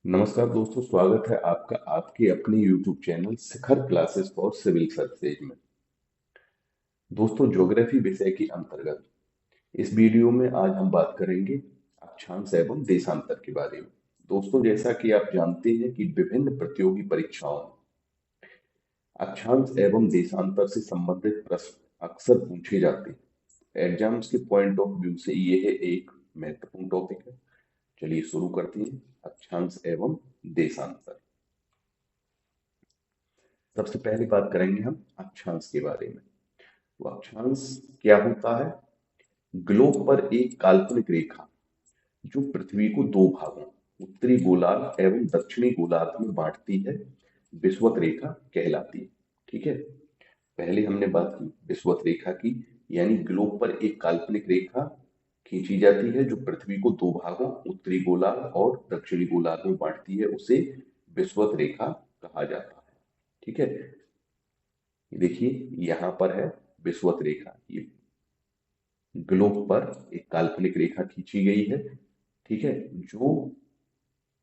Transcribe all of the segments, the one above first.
नमस्कार दोस्तों, स्वागत है आपका आपके अपने YouTube channel Shikhar classes for civil services में। दोस्तों, ज्योग्राफी विषय के अंतर्गत इस वीडियो में आज हम बात करेंगे अक्षांश एवं देशांतर के बारे में। दोस्तों, जैसा कि आप जानते हैं कि विभिन्न प्रतियोगी परीक्षाओं में अक्षांश एवं देशांतर से संबंधित प्रश्न अक्सर पूछे जाते हैं। एग्जाम्स के पॉइंट ऑफ व्यू से यह एक महत्वपूर्ण टॉपिक है। चलिए शुरू करते हैं। अक्षांश एवं देशांतर। सबसे पहले बात करेंगे हम अक्षांश के बारे में। तो अक्षांश क्या होता है? ग्लोब पर एक काल्पनिक रेखा जो पृथ्वी को दो भागों, उत्तरी गोलार्ध एवं दक्षिणी गोलार्ध में बांटती है, विषुवत रेखा कहलाती है। ठीक है, पहले हमने बात की विषुवत रेखा की, यानी ग्लोब पर एक काल्पनिक रेखा खींची जाती है जो पृथ्वी को दो भागों, उत्तरी गोलार्ध और दक्षिणी गोलार्ध में बांटती है, उसे विषुवत रेखा कहा जाता है। ठीक है, देखिए यहाँ पर है विषुवत रेखा। ये ग्लोब पर एक काल्पनिक रेखा खींची गई है, ठीक है, जो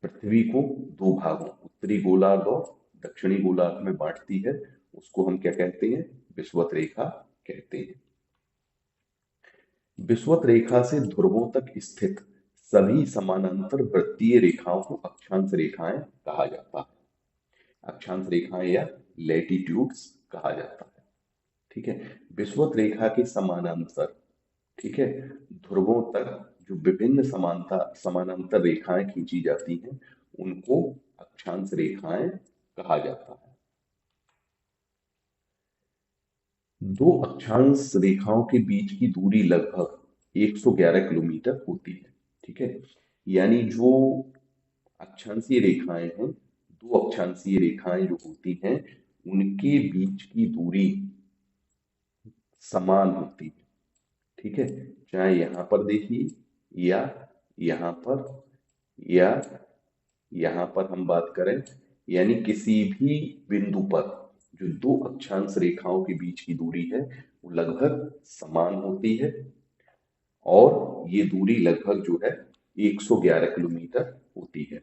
पृथ्वी को दो भागों, उत्तरी गोलार्ध और दक्षिणी गोलार्ध में बांटती है। उसको हम क्या कहते हैं? विषुवत रेखा कहते हैं। विषुवत रेखा से ध्रुवों तक स्थित सभी समानांतर वृत्तीय रेखाओं को अक्षांश रेखाएं कहा जाता है। अक्षांश रेखाएं या लैटिट्यूड्स कहा जाता है। ठीक है, विषुवत रेखा के समानांतर, ठीक है, ध्रुवों तक जो विभिन्न समानांतर रेखाएं खींची जाती हैं, उनको अक्षांश रेखाएं कहा जाता है। दो अक्षांश रेखाओं के बीच की दूरी लगभग 111 किलोमीटर होती है। ठीक है, यानी जो अक्षांशीय रेखाएं हैं, दो अक्षांशीय रेखाएं जो होती हैं, उनके बीच की दूरी समान होती है। ठीक है, चाहे यहाँ पर देखिए या यहाँ पर या यहाँ पर हम बात करें, यानी किसी भी बिंदु पर जो दो अक्षांश रेखाओं के बीच की दूरी है वो लगभग समान होती है, और ये दूरी लगभग जो है 111 किलोमीटर होती है।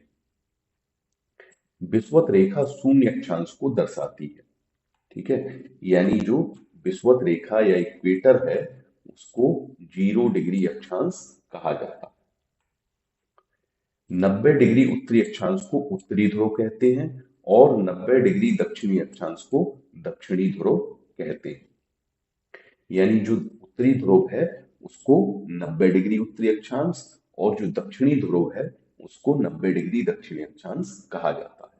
विषुवत रेखा शून्य अक्षांश को दर्शाती है। ठीक है, यानी जो विषुवत रेखा या इक्वेटर है उसको 0 डिग्री अक्षांश कहा जाता है। 90 डिग्री उत्तरी अक्षांश को उत्तरी ध्रुव कहते हैं और 90 डिग्री दक्षिणी अक्षांश को दक्षिणी ध्रुव कहते हैं। यानी जो उत्तरी ध्रुव है उसको 90 डिग्री उत्तरी अक्षांश और जो दक्षिणी ध्रुव है उसको 90 डिग्री दक्षिणी अक्षांश कहा जाता है।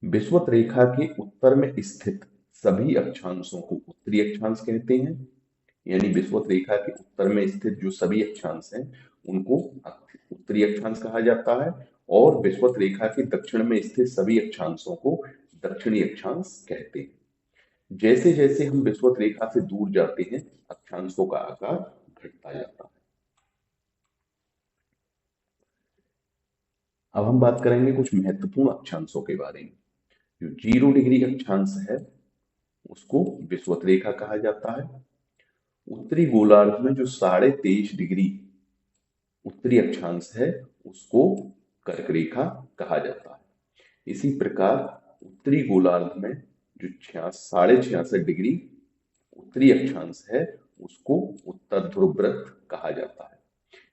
विषुवत रेखा के उत्तर में स्थित सभी अक्षांशों को उत्तरी अक्षांश कहते हैं। यानी विषुवत रेखा के उत्तर में स्थित जो सभी अक्षांश हैं उनको उत्तरी अक्षांश कहा जाता है, और विषुवत रेखा के दक्षिण में स्थित सभी अक्षांशों को दक्षिणी अक्षांश कहते हैं। जैसे जैसे हम विषुवत रेखा से दूर जाते हैं, अक्षांशों का आकार घटता जाता है। अब हम बात करेंगे कुछ महत्वपूर्ण अक्षांशों के बारे में। जो 0 डिग्री अक्षांश है उसको विषुवत रेखा कहा जाता है। उत्तरी गोलार्ध में जो 23.5 डिग्री उत्तरी अक्षांश है उसको कर्क रेखा कहा जाता है। इसी प्रकार उत्तरी गोलार्ध में जो 66.5 डिग्री उत्तरी अक्षांश है उसको उत्तर ध्रुव वृत्त कहा जाता है।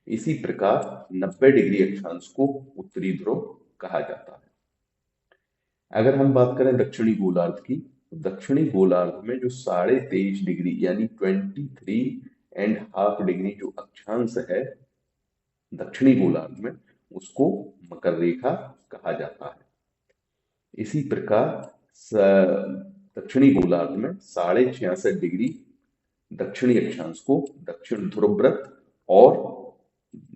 इसी प्रकार 90 डिग्री अक्षांश को उत्तरी ध्रुव कहा जाता है। अगर हम बात करें दक्षिणी गोलार्ध की, तो दक्षिणी गोलार्ध में जो 23.5 डिग्री यानी 23.5 डिग्री जो अक्षांश है दक्षिणी गोलार्ध में, उसको मकर रेखा कहा जाता है। इसी प्रकार दक्षिणी गोलार्ध में 66.5 डिग्री दक्षिणी अक्षांश को दक्षिण ध्रुव वृत्त और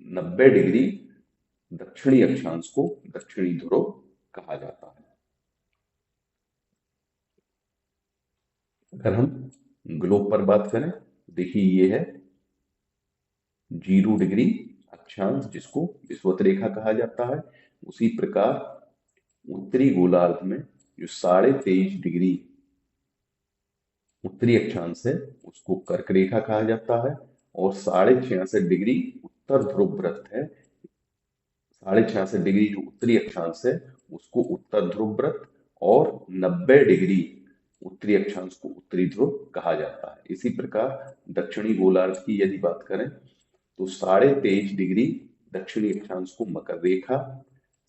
90 डिग्री दक्षिणी अक्षांश को दक्षिणी ध्रुव कहा जाता है। अगर हम ग्लोब पर बात करें, देखिए ये है 0 डिग्री अक्षांश जिसको विषुवत रेखा कहा जाता है। उसी प्रकार उत्तरी गोलार्ध में जो 23.5 डिग्री उत्तरी अक्षांश है उसको कर्क रेखा कहा जाता है, और 66.5 डिग्री उत्तर ध्रुव वृत्त है, 66.5 डिग्री जो उत्तरी अक्षांश है उसको उत्तर ध्रुव व्रत, और 90 डिग्री उत्तरी अक्षांश को उत्तरी ध्रुव कहा जाता है। इसी प्रकार दक्षिणी गोलार्ध की यदि बात करें तो 23.5 डिग्री दक्षिणी अक्षांश को मकर रेखा,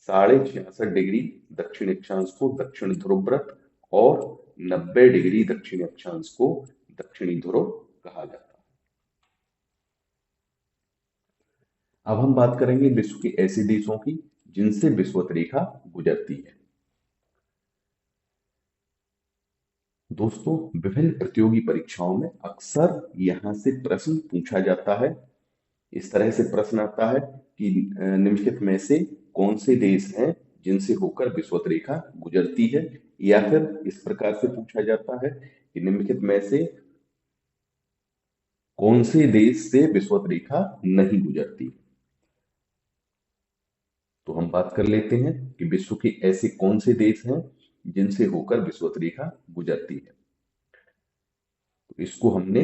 66.5 डिग्री दक्षिण अक्षांश को दक्षिण ध्रुव व्रत, और 90 डिग्री दक्षिण अक्षांश को दक्षिणी ध्रुव कहा जाता है। अब हम बात करेंगे विश्व के ऐसे देशों की जिनसे विषुवत रेखा गुजरती है। दोस्तों, विभिन्न प्रतियोगी परीक्षाओं में अक्सर यहाँ से प्रश्न पूछा जाता है। इस तरह से प्रश्न आता है कि निम्नलिखित में से कौन से देश हैं जिनसे होकर विषुवत रेखा गुजरती है, या फिर इस प्रकार से पूछा जाता है कि निम्नलिखित में से कौन से देश से विषुवत रेखा नहीं गुजरती। तो हम बात कर लेते हैं कि विश्व के ऐसे कौन से देश हैं जिनसे होकर विषुवत रेखा गुजरती है। तो इसको हमने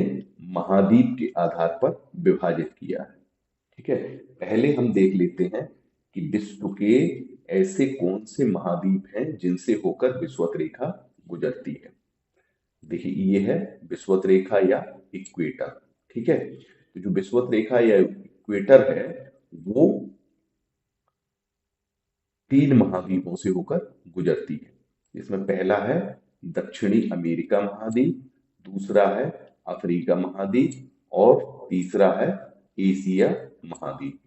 महाद्वीप के आधार पर विभाजित किया है। ठीक है, पहले हम देख लेते हैं कि विश्व के ऐसे कौन से महाद्वीप हैं जिनसे होकर विषुवत रेखा गुजरती है। देखिए, ये है विषुवत रेखा या इक्वेटर। ठीक है, तो जो विषुवत रेखा या इक्वेटर है वो 3 महाद्वीपों से होकर गुजरती है। इसमें पहला है दक्षिणी अमेरिका महाद्वीप, दूसरा है अफ्रीका महाद्वीप, और तीसरा है एशिया महाद्वीप।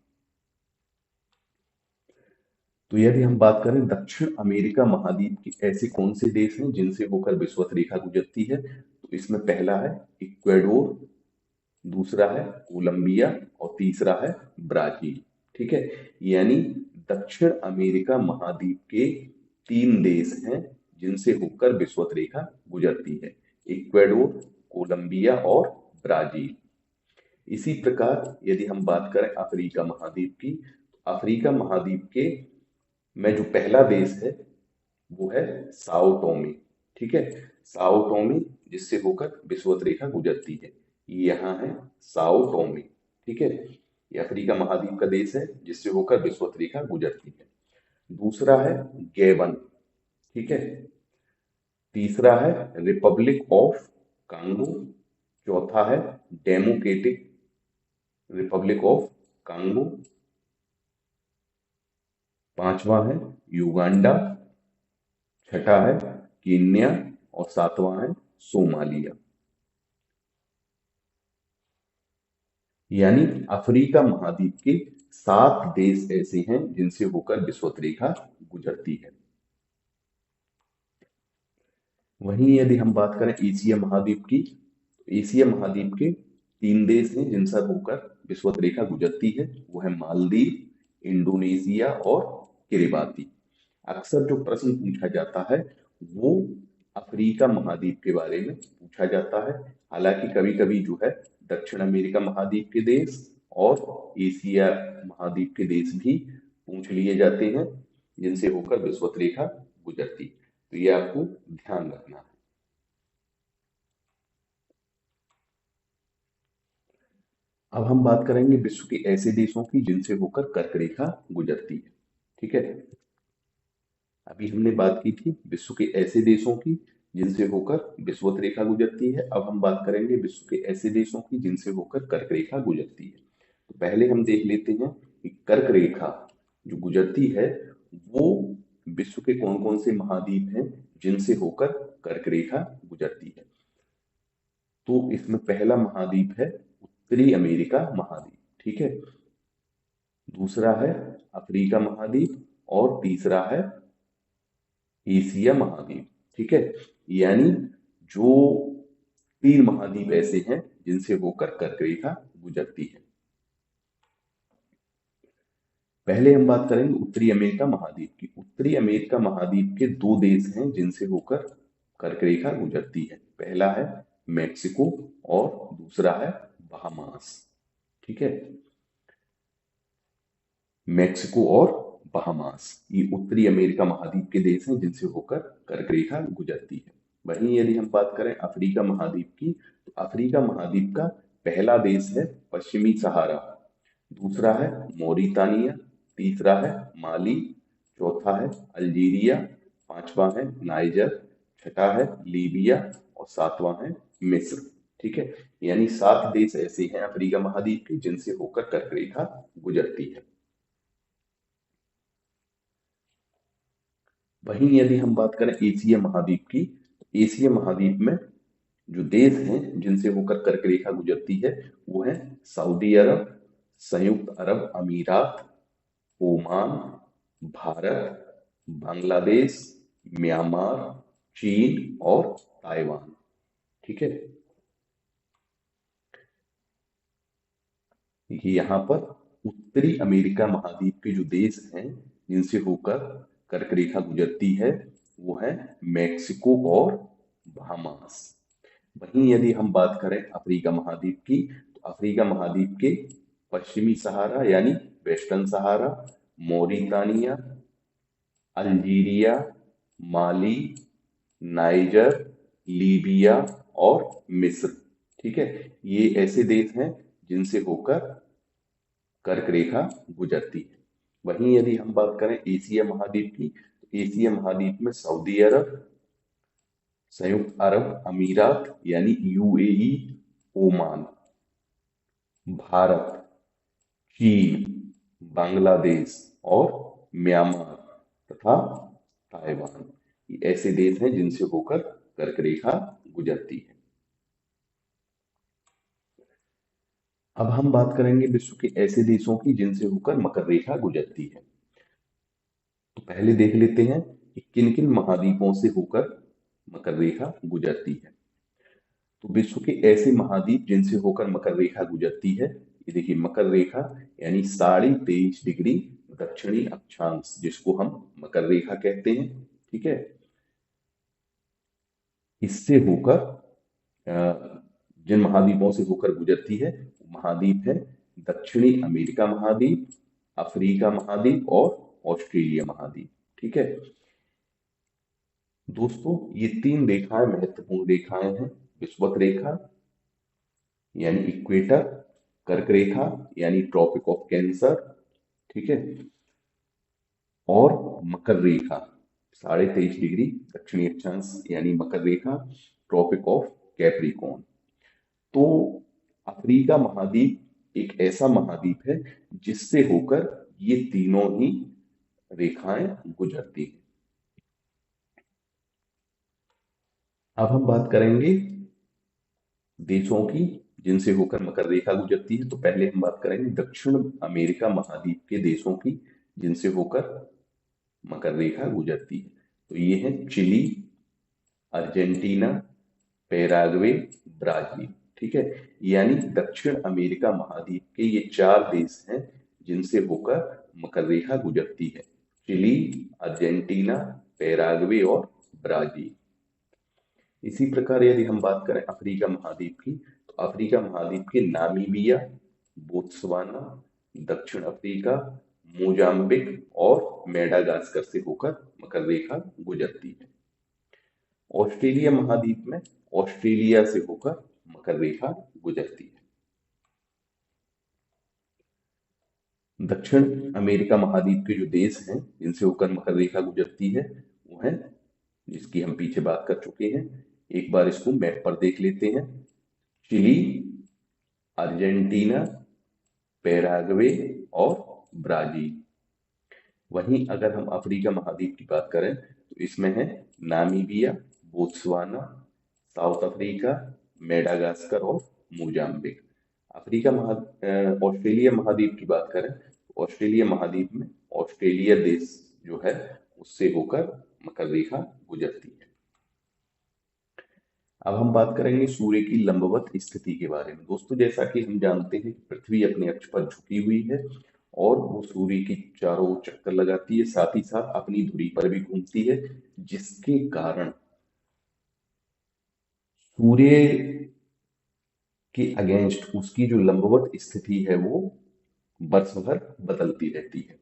तो यदि हम बात करें दक्षिण अमेरिका महाद्वीप के ऐसे कौन से देश हैं जिनसे होकर विषुवत रेखा गुजरती है, तो इसमें पहला है इक्वाडोर, दूसरा है कोलंबिया, और तीसरा है ब्राजील। ठीक है, यानी दक्षिण अमेरिका महाद्वीप के 3 देश हैं जिनसे होकर विषुवत रेखा गुजरती है, इक्वाडोर, कोलंबिया और ब्राजील। इसी प्रकार यदि हम बात करें अफ्रीका महाद्वीप की, तो अफ्रीका महाद्वीप के में जो पहला देश है वो है साओ टोमी। ठीक है, साओ टोमी जिससे होकर विषुवत रेखा गुजरती है, ये यहाँ है साओ टोमी। ठीक है, ये अफ्रीका महाद्वीप का देश है जिससे होकर विषुवत रेखा गुजरती है। दूसरा है गैबन। ठीक है, तीसरा है रिपब्लिक ऑफ कांगो, चौथा है डेमोक्रेटिक रिपब्लिक ऑफ कांगो, पांचवा है युगांडा, छठा है कीनिया, और सातवां है सोमालिया। यानी अफ्रीका महाद्वीप के 7 देश ऐसे हैं जिनसे होकर विषुवत रेखा गुजरती है। वहीं यदि हम बात करें एशिया महाद्वीप की, तो एशिया महाद्वीप के 3 देश हैं जिनसे होकर विषुवत रेखा गुजरती है, वो है मालदीव, इंडोनेशिया और किरिबाती। अक्सर जो प्रश्न पूछा जाता है वो अफ्रीका महाद्वीप के बारे में पूछा जाता है। हालांकि कभी कभी जो है दक्षिण अमेरिका महाद्वीप के देश और एशिया महाद्वीप के देश भी पूछ लिए जाते हैं जिनसे होकर विषुवत रेखा गुजरती। तो ये आपको ध्यान रखना है। अब हम बात करेंगे विश्व के ऐसे देशों की जिनसे होकर कर्क रेखा गुजरती है। ठीक है, अभी हमने बात की थी विश्व के ऐसे देशों की जिनसे होकर विषुवत रेखा गुजरती है। अब हम बात करेंगे विश्व के ऐसे देशों की जिनसे होकर कर्क रेखा गुजरती है। तो पहले हम देख लेते हैं कि कर्क रेखा जो गुजरती है वो विश्व के कौन कौन से महाद्वीप हैं जिनसे होकर कर्क रेखा गुजरती है। तो इसमें पहला महाद्वीप है उत्तरी अमेरिका महाद्वीप। ठीक है, दूसरा है अफ्रीका महाद्वीप, और तीसरा है एशिया महाद्वीप। ठीक है, यानी जो 3 महाद्वीप ऐसे हैं जिनसे होकर कर्क रेखा गुजरती है। पहले हम बात करेंगे उत्तरी अमेरिका महाद्वीप की। उत्तरी अमेरिका महाद्वीप के 2 देश हैं जिनसे होकर कर्क रेखा गुजरती है। पहला है मेक्सिको और दूसरा है बहामास। ठीक है, मेक्सिको और बहामास ये उत्तरी अमेरिका महाद्वीप के देश हैं जिनसे होकर कर्क रेखा गुजरती है। वहीं यदि हम बात करें अफ्रीका महाद्वीप की, तो अफ्रीका महाद्वीप का पहला देश है पश्चिमी सहारा, दूसरा है मौरितानिया, तीसरा है माली, चौथा है अल्जीरिया, पांचवा है नाइजर, छठा है लीबिया और सातवां है मिस्र। ठीक है, यानी 7 देश ऐसे हैं अफ्रीका महाद्वीप के जिनसे होकर कर्क रेखा गुजरती है। वहीं यदि हम बात करें एशिया महाद्वीप की, तो एशिया महाद्वीप में जो देश हैं जिनसे होकर कर्क रेखा गुजरती है वो है सऊदी अरब, संयुक्त अरब अमीरात, ओमान, भारत, बांग्लादेश, म्यांमार, चीन और ताइवान। ठीक है, देखिए यहाँ पर उत्तरी अमेरिका महाद्वीप के जो देश हैं जिनसे होकर कर्क रेखा गुजरती है वो है मेक्सिको और बहामास। वहीं यदि हम बात करें अफ्रीका महाद्वीप की, तो अफ्रीका महाद्वीप के पश्चिमी सहारा यानी वेस्टर्न सहारा, मौरितानिया, अल्जीरिया, माली, नाइजर, लीबिया और मिस्र। ठीक है, ये ऐसे देश हैं जिनसे होकर कर्क रेखा गुजरती है। वहीं यदि हम बात करें एशिया महाद्वीप की, तो एशिया महाद्वीप में सऊदी अरब, संयुक्त अरब अमीरात यानी यूएई, ओमान, भारत, चीन, बांग्लादेश और म्यांमार तथा ताइवान, ये ऐसे देश हैं जिनसे होकर कर्क रेखा गुजरती है। अब हम बात करेंगे विश्व के ऐसे देशों की जिनसे होकर मकर रेखा गुजरती है। तो पहले देख लेते हैं कि किन किन महाद्वीपों से होकर मकर रेखा गुजरती है। तो विश्व के ऐसे महाद्वीप जिनसे होकर मकर रेखा गुजरती है, ये देखिए मकर रेखा यानी 23.5 डिग्री दक्षिणी अक्षांश जिसको हम मकर रेखा कहते हैं। ठीक है, इससे होकर जिन महाद्वीपों से होकर गुजरती है वो महाद्वीप है दक्षिणी अमेरिका महाद्वीप, अफ्रीका महाद्वीप और ऑस्ट्रेलिया महाद्वीप। ठीक है दोस्तों, ये 3 रेखाएं महत्वपूर्ण रेखाएं हैं। विषुवत रेखा यानी इक्वेटर, कर्क रेखा यानी ट्रॉपिक ऑफ कैंसर, ठीक है, और मकर रेखा 23.5 डिग्री दक्षिणी अक्षांश यानी मकर रेखा, ट्रॉपिक ऑफ कैप्रिकॉर्न। तो अफ्रीका महाद्वीप एक ऐसा महाद्वीप है जिससे होकर ये तीनों ही रेखाएं गुजरती हैं। अब हम बात करेंगे देशों की जिनसे होकर मकर रेखा गुजरती है। तो पहले हम बात करेंगे दक्षिण अमेरिका महाद्वीप के देशों की जिनसे होकर मकर रेखा गुजरती है। तो ये हैं चिली, अर्जेंटीना, पैराग्वे, ब्राजील। ठीक है, यानी दक्षिण अमेरिका महाद्वीप के ये 4 देश हैं जिनसे होकर मकर रेखा गुजरती है। चिली, अर्जेंटीना, पैराग्वे और ब्राजील। इसी प्रकार यदि हम बात करें अफ्रीका महाद्वीप की, तो अफ्रीका महाद्वीप के नामीबिया, बोत्सवाना, दक्षिण अफ्रीका, मोजाम्बिक और मेडागास्कर से होकर मकर रेखा गुजरती है। ऑस्ट्रेलिया महाद्वीप में ऑस्ट्रेलिया से होकर मकर रेखा गुजरती है। दक्षिण अमेरिका महाद्वीप के जो देश हैं जिनसे होकर मकर रेखा गुजरती है वो है, जिसकी हम पीछे बात कर चुके हैं, एक बार इसको मैप पर देख लेते हैं। चिली, अर्जेंटीना, पैराग्वे और ब्राजील। वहीं अगर हम अफ्रीका महाद्वीप की बात करें तो इसमें है Namibia, Botswana, south Africa, Madagascar और मोजाम्बिक। ऑस्ट्रेलिया महाद्वीप की बात करें तो ऑस्ट्रेलिया महाद्वीप में ऑस्ट्रेलिया देश जो है उससे होकर मकर रेखा गुजरती है। अब हम बात करेंगे सूर्य की लंबवत स्थिति के बारे में। दोस्तों, जैसा कि हम जानते हैं कि पृथ्वी अपने अक्ष पर झुकी हुई है और वो सूर्य की चारों ओर चक्कर लगाती है, साथ ही साथ अपनी धुरी पर भी घूमती है, जिसके कारण सूर्य के अगेंस्ट उसकी जो लंबवत स्थिति है वो वर्ष भर बदलती रहती है।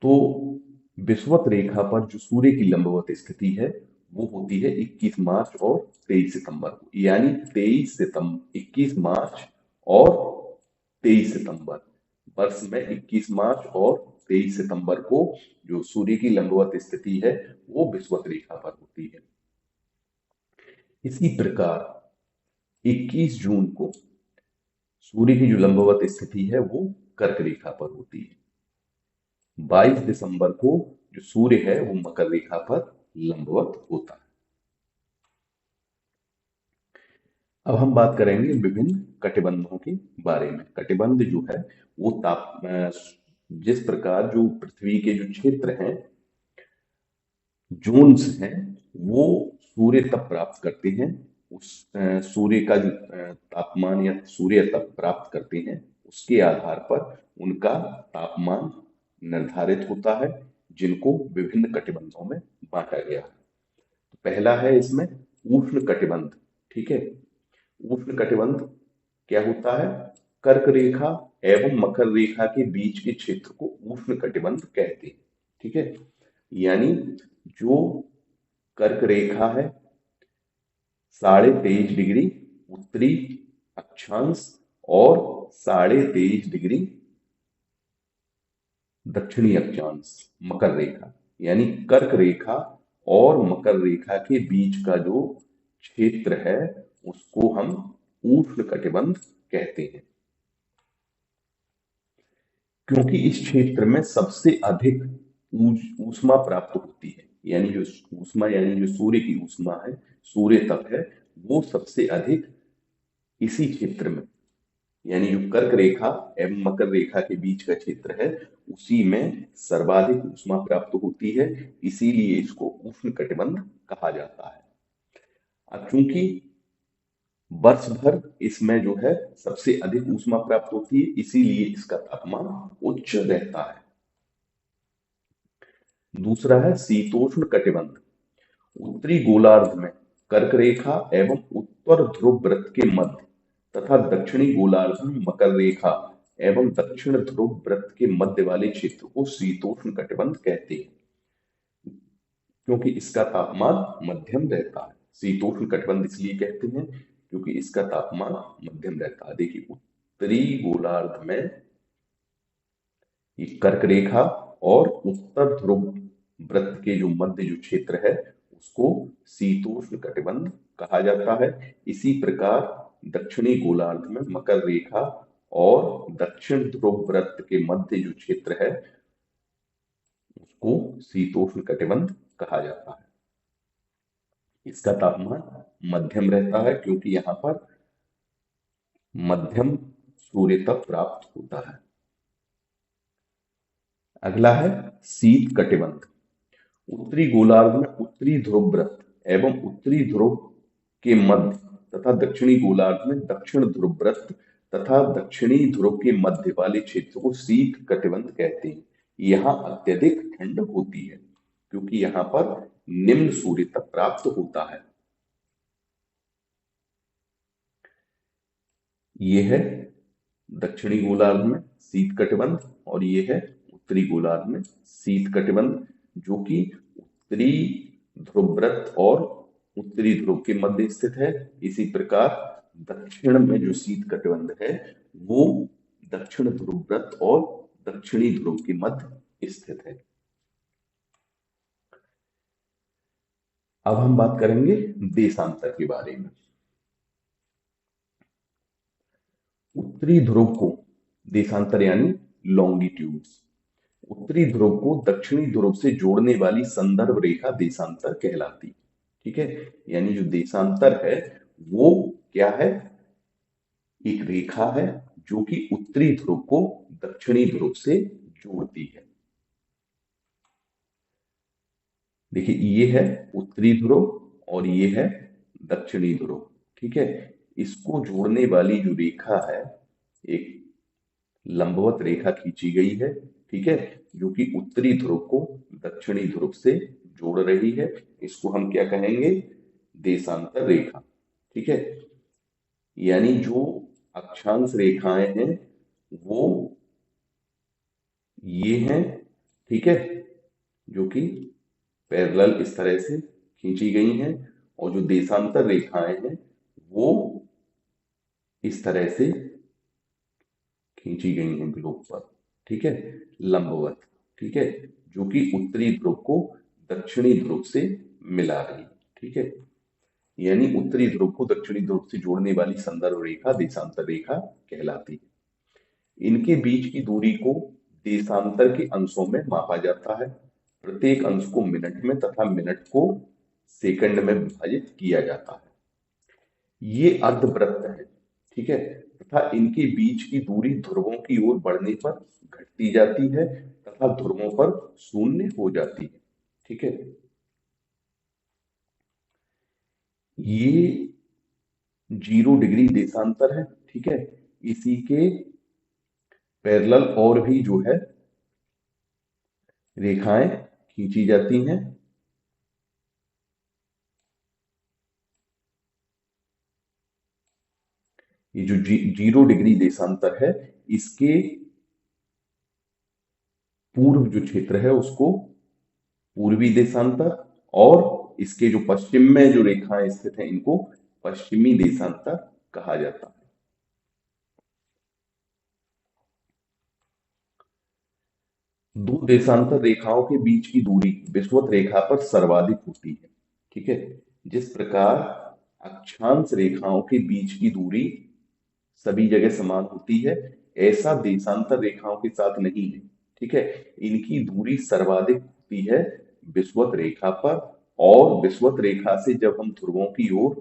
तो विषुवत रेखा पर जो सूर्य की लंबवत स्थिति है वो होती है 21 मार्च और 23 सितंबर को, यानी 21 मार्च और 23 सितंबर, वर्ष में 21 मार्च और 23 सितंबर को जो सूर्य की लंबवत स्थिति है वो विषुवत रेखा पर होती है। इसी प्रकार 21 जून को सूर्य की जो लंबवत स्थिति है वो कर्क रेखा पर होती है। 22 दिसंबर को जो सूर्य है वो मकर रेखा पर लंबवत होता है। अब हम बात करेंगे विभिन्न कटिबंधों के बारे में। कटिबंध जो है वो जिस प्रकार जो पृथ्वी के जो क्षेत्र हैं, जोन्स हैं, वो सूर्य तप प्राप्त करते हैं। उस सूर्य का जो तापमान या सूर्य तप प्राप्त करते हैं, उसके आधार पर उनका तापमान निर्धारित होता है, जिनको विभिन्न कटिबंधों में बांटा गया है। तो पहला है इसमें उष्ण कटिबंध। ठीक है, उष्ण कटिबंध क्या होता है? कर्क रेखा एवं मकर रेखा के बीच के क्षेत्र को उष्ण कटिबंध कहते हैं। ठीक है, यानी जो कर्क रेखा है 23.5 डिग्री उत्तरी अक्षांश और 23.5 डिग्री दक्षिणी अक्षांश मकर रेखा, यानी कर्क रेखा और मकर रेखा के बीच का जो क्षेत्र है उसको हम उष्ण कटिबंध कहते हैं, क्योंकि इस क्षेत्र में सबसे अधिक ऊष्मा प्राप्त होती है। यानी जो ऊष्मा यानी जो सूर्य की ऊष्मा है, सूर्य तप है, वो सबसे अधिक इसी क्षेत्र में, यानी जो कर्क रेखा एवं मकर रेखा के बीच का क्षेत्र है उसी में सर्वाधिक ऊष्मा प्राप्त होती है, इसीलिए इसको उष्ण कटिबंध कहा जाता है। अब चूंकि वर्ष भर इसमें जो है सबसे अधिक ऊष्मा प्राप्त होती है, इसीलिए इसका तापमान उच्च रहता है। दूसरा है शीतोष्ण कटिबंध। उत्तरी गोलार्ध में कर्क रेखा एवं उत्तर ध्रुव वृत्त के मध्य तथा दक्षिणी गोलार्ध में मकर रेखा एवं दक्षिण ध्रुव वृत्त के मध्य वाले क्षेत्र को शीतोष्ण कटिबंध कहते हैं, क्योंकि इसका तापमान मध्यम रहता है। शीतोष्ण कटिबंध इसलिए कहते हैं क्योंकि इसका तापमान मध्यम रहता है। देखिए, उत्तरी गोलार्ध में ये कर्क रेखा और उत्तर ध्रुव वृत्त के जो मध्य जो क्षेत्र है उसको शीतोष्ण कटिबंध कहा जाता है। इसी प्रकार दक्षिणी गोलार्ध में मकर रेखा और दक्षिण ध्रुव वृत्त के मध्य जो क्षेत्र है उसको शीतोष्ण कटिबंध कहा जाता है। इसका तापमान मध्यम रहता है क्योंकि यहाँ पर मध्यम सूर्य तप प्राप्त होता है। अगला है शीत कटिबंध। उत्तरी गोलार्ध में उत्तरी ध्रुव वृत्त एवं उत्तरी ध्रुव के मध्य तथा दक्षिणी गोलार्ध में दक्षिण ध्रुव वृत्त तथा दक्षिणी ध्रुव के मध्य वाले क्षेत्र को शीत कटिबंध कहते हैं। यहाँ अत्यधिक ठंड होती है क्योंकि यहाँ पर निम्न सूर्य तप प्राप्त होता है। ये है दक्षिणी गोलार्ध में शीत कटिबंध और ये है उत्तरी गोलार्ध में शीत कटिबंध, जो कि उत्तरी ध्रुव वृत्त और उत्तरी ध्रुव के मध्य स्थित है। इसी प्रकार दक्षिण में जो शीत कटिबंध है वो दक्षिण ध्रुव वृत्त और दक्षिणी ध्रुव के मध्य स्थित है। अब हम बात करेंगे देशांतर के बारे में। उत्तरी ध्रुव को देशांतर यानी लॉन्गिट्यूड्स, उत्तरी ध्रुव को दक्षिणी ध्रुव से जोड़ने वाली संदर्भ रेखा देशांतर कहलाती। ठीक है, यानी जो देशांतर है वो क्या है? एक रेखा है जो कि उत्तरी ध्रुव को दक्षिणी ध्रुव से जोड़ती है। देखिए, ये है उत्तरी ध्रुव और ये है दक्षिणी ध्रुव। ठीक है, इसको जोड़ने वाली जो रेखा है, एक लंबवत रेखा खींची गई है। ठीक है, जो कि उत्तरी ध्रुव को दक्षिणी ध्रुव से जोड़ रही है। इसको हम क्या कहेंगे? देशांतर रेखा। ठीक है, यानी जो अक्षांश रेखाएं हैं वो ये हैं। ठीक है, जो कि पैरेलल इस तरह से खींची गई हैं, और जो देशांतर रेखाएं हैं वो इस तरह से खींची गई हैं ग्लोब पर, ठीक है, लंबवत, ठीक है, जो कि उत्तरी ध्रुव को दक्षिणी ध्रुव से मिला रही, ठीक है, यानी उत्तरी ध्रुव को दक्षिणी ध्रुव से जोड़ने वाली संदर्भ रेखा देशांतर रेखा कहलाती है। इनके बीच की दूरी को देशांतर के अंशों में मापा जाता है। प्रत्येक अंश को मिनट में तथा मिनट को सेकंड में विभाजित किया जाता है। ये अर्धवृत्त है, ठीक है, तथा इनके बीच की दूरी ध्रुवों की ओर बढ़ने पर घटती जाती है तथा ध्रुवों पर शून्य हो जाती है, ठीक है। ये 0 डिग्री देशांतर है, ठीक है। इसी के पैरेलल और भी जो है रेखाएं खींची जाती हैं। ये जो 0 डिग्री देशांतर है, इसके पूर्व जो क्षेत्र है उसको पूर्वी देशांतर, और इसके जो पश्चिम में जो रेखाएं स्थित हैं इनको पश्चिमी देशांतर कहा जाता है। दो देशांतर रेखाओं के बीच की दूरी विषुवत रेखा पर सर्वाधिक होती है, ठीक है। जिस प्रकार अक्षांश रेखाओं के बीच की दूरी सभी जगह समान होती है, ऐसा देशांतर रेखाओं के साथ नहीं है, ठीक है। इनकी दूरी सर्वाधिक होती है विषुवत रेखा पर, और विषुवत रेखा से जब हम ध्रुवों की ओर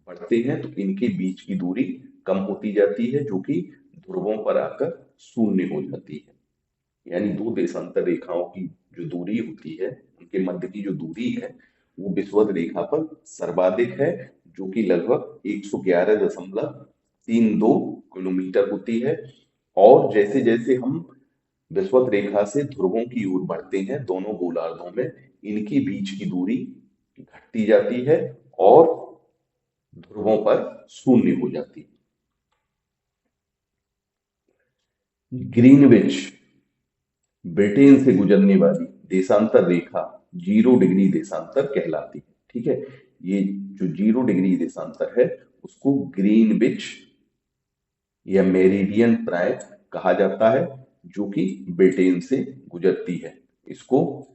बढ़ते हैं तो इनके बीच की दूरी कम होती जाती है, जो कि ध्रुवों पर आकर शून्य हो जाती है। यानी दो देशांतर रेखाओं की जो दूरी होती है, उनके मध्य की जो दूरी है वो विषुवत रेखा पर सर्वाधिक है, जो कि लगभग 111.32 किलोमीटर होती है। और जैसे जैसे हम विषुवत रेखा से ध्रुवों की ओर बढ़ते हैं दोनों गोलार्धों में, इनके बीच की दूरी घटती जाती है और ध्रुवों पर शून्य हो जाती है। ग्रीनविच ब्रिटेन से गुजरने वाली देशांतर रेखा 0 डिग्री देशांतर कहलाती है, ठीक है। ये जो 0 डिग्री देशांतर है उसको ग्रीनविच या मेरिडियन प्राय कहा जाता है, जो कि ब्रिटेन से गुजरती है। इसको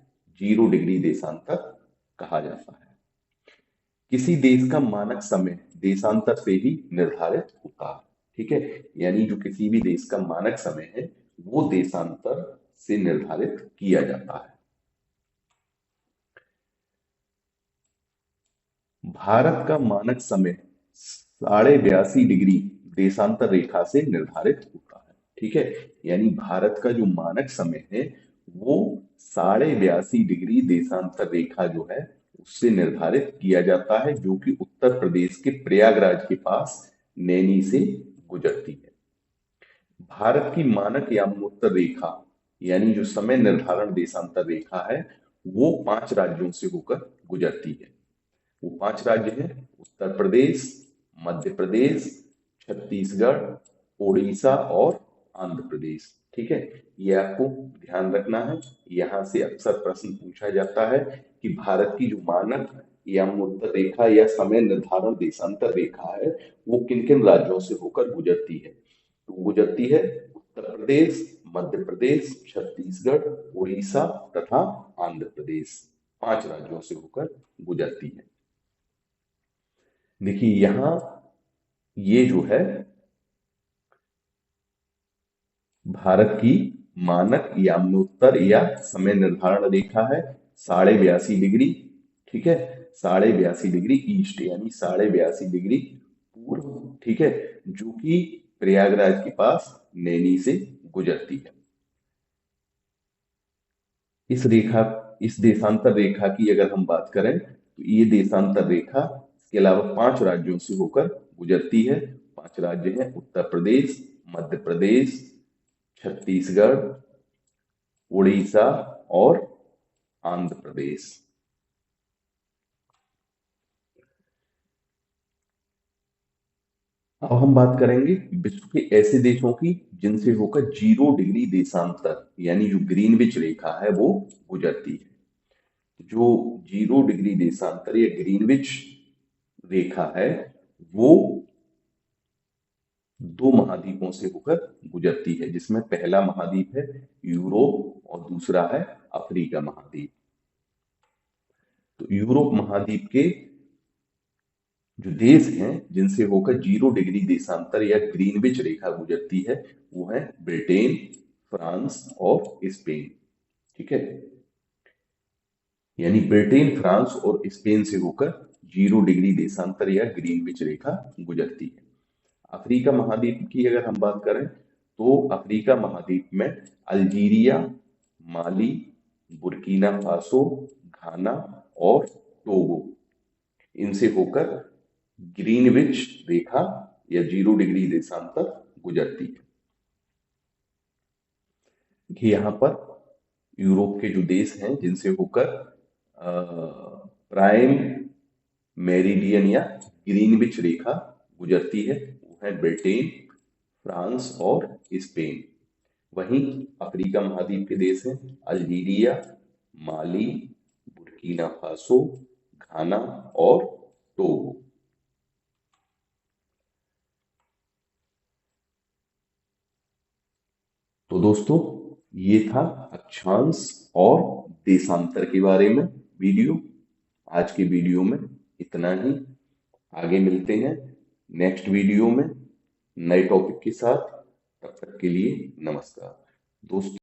0 डिग्री देशांतर कहा जाता है। किसी देश का मानक समय देशांतर से ही निर्धारित होता है, ठीक है। यानी जो किसी भी देश का मानक समय है वो देशांतर से निर्धारित किया जाता है। भारत का मानक समय 82.5 डिग्री देशांतर रेखा से निर्धारित होता है, ठीक है। यानी भारत का जो मानक समय है वो 82.5 डिग्री देशांतर रेखा जो है उससे निर्धारित किया जाता है, जो कि उत्तर प्रदेश के प्रयागराज के पास नैनी से गुजरती है। भारत की मानक यामोत्तर रेखा यानी जो समय निर्धारण देशांतर रेखा है वो 5 राज्यों से होकर गुजरती है। वो 5 राज्य हैं उत्तर प्रदेश, मध्य प्रदेश, छत्तीसगढ़, उड़ीसा और आंध्र प्रदेश, ठीक है। ये आपको ध्यान रखना है। यहाँ से अक्सर प्रश्न पूछा जाता है कि भारत की जो मानक यामोत्तर रेखा या समय निर्धारण देशांतर रेखा है वो किन किन राज्यों से होकर गुजरती है। तो गुजरती है उत्तर प्रदेश, मध्य प्रदेश, छत्तीसगढ़, उड़ीसा तथा आंध्र प्रदेश, 5 राज्यों से होकर गुजरती है। देखिए यहां ये जो है भारत की मानक यामोत्तर या समय निर्धारण रेखा है 82.5 डिग्री, ठीक है। 82.5 डिग्री ईस्ट यानी 82.5 डिग्री पूर्व, ठीक है, जो कि प्रयागराज के पास नैनी से गुजरती है। इस रेखा इस देशांतर रेखा की अगर हम बात करें तो ये देशांतर रेखा इसके अलावा 5 राज्यों से होकर गुजरती है। 5 राज्य हैं उत्तर प्रदेश, मध्य प्रदेश, छत्तीसगढ़, उड़ीसा और आंध्र प्रदेश। अब हम बात करेंगे विश्व के ऐसे देशों की जिनसे होकर 0 डिग्री देशांतर यानी जो ग्रीनविच रेखा है वो गुजरती है। जो 0 डिग्री देशांतर या ग्रीनविच रेखा है वो दो महाद्वीपों से होकर गुजरती है, जिसमें पहला महाद्वीप है यूरोप और दूसरा है अफ्रीका महाद्वीप। तो यूरोप महाद्वीप के जो देश हैं जिनसे होकर 0 डिग्री देशांतर या ग्रीनविच रेखा गुजरती है, वो है ब्रिटेन, फ्रांस और स्पेन। ठीक है, यानी ब्रिटेन, फ्रांस और स्पेन से होकर 0 डिग्री देशांतर या ग्रीनविच रेखा गुजरती है। अफ्रीका महाद्वीप की अगर हम बात करें तो अफ्रीका महाद्वीप में अल्जीरिया, माली, बुर्किना फासो, घाना और टोगो, इनसे होकर ग्रीनविच रेखा या 0 डिग्री देशांतर गुजरती है। कि यहाँ पर यूरोप के जो देश हैं जिनसे होकर प्राइम मेरिडियन या ग्रीनविच रेखा गुजरती है, वो है ब्रिटेन, फ्रांस और स्पेन। वहीं अफ्रीका महाद्वीप के देश हैं अल्जीरिया, माली, बुर्किना फासो, घाना और टोगो। तो दोस्तों, ये था अक्षांश और देशांतर के बारे में वीडियो। आज के वीडियो में इतना ही। आगे मिलते हैं नेक्स्ट वीडियो में नए टॉपिक के साथ। तब तक के लिए नमस्कार दोस्तों।